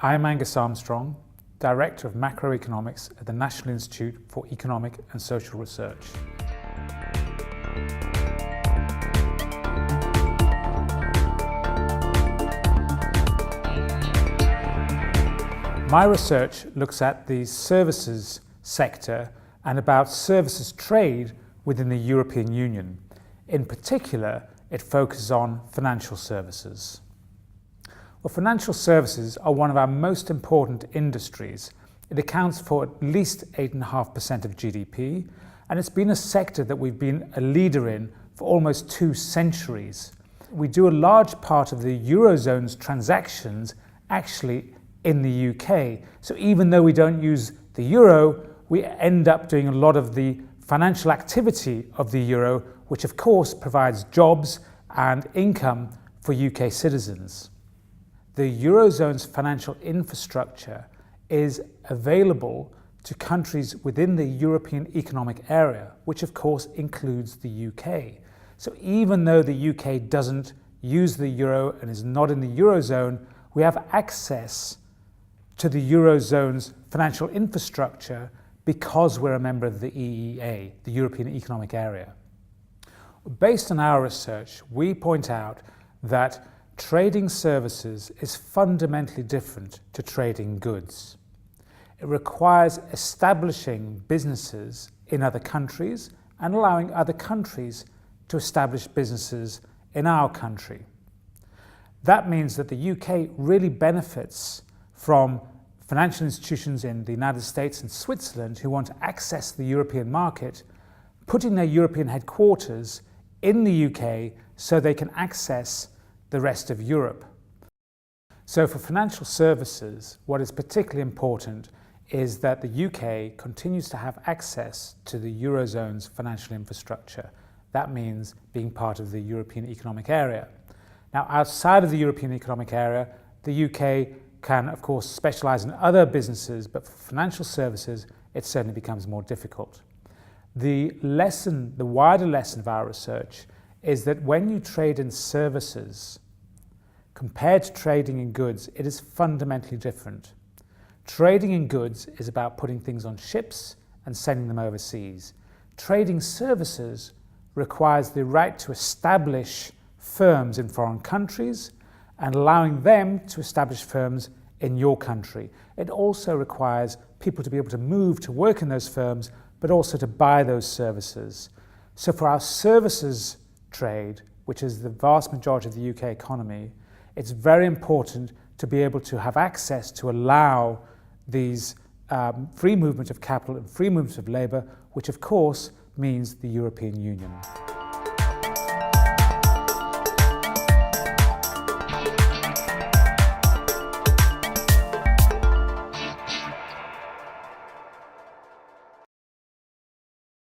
I'm Angus Armstrong, Director of Macroeconomics at the National Institute for Economic and Social Research. My research looks at the services sector and about services trade within the European Union. In particular, it focuses on financial services. Well, financial services are one of our most important industries. It accounts for at least 8.5% of GDP, and it's been a sector that we've been a leader in for almost 2 centuries. We do a large part of the Eurozone's transactions actually in the UK. So even though we don't use the euro, we end up doing a lot of the financial activity of the euro, which of course provides jobs and income for UK citizens. The Eurozone's financial infrastructure is available to countries within the European Economic Area, which of course includes the UK. So even though the UK doesn't use the euro and is not in the Eurozone, we have access to the Eurozone's financial infrastructure because we're a member of the EEA, the European Economic Area. Based on our research, we point out that trading services is fundamentally different to trading goods. It requires establishing businesses in other countries and allowing other countries to establish businesses in our country. That means that the UK really benefits from financial institutions in the United States and Switzerland who want to access the European market, putting their European headquarters in the UK so they can access the rest of Europe. So for financial services, what is particularly important is that the UK continues to have access to the Eurozone's financial infrastructure. That means being part of the European Economic Area. Now, outside of the European Economic Area, the UK can, of course, specialise in other businesses, but for financial services, it certainly becomes more difficult. The wider lesson of our research is that when you trade in services, compared to trading in goods, it is fundamentally different. Trading in goods is about putting things on ships and sending them overseas. Trading services requires the right to establish firms in foreign countries and allowing them to establish firms in your country. It also requires people to be able to move to work in those firms, but also to buy those services. So for our services trade, which is the vast majority of the UK economy, it's very important to be able to have access to allow these free movement of capital and free movement of labour, which of course means the European Union.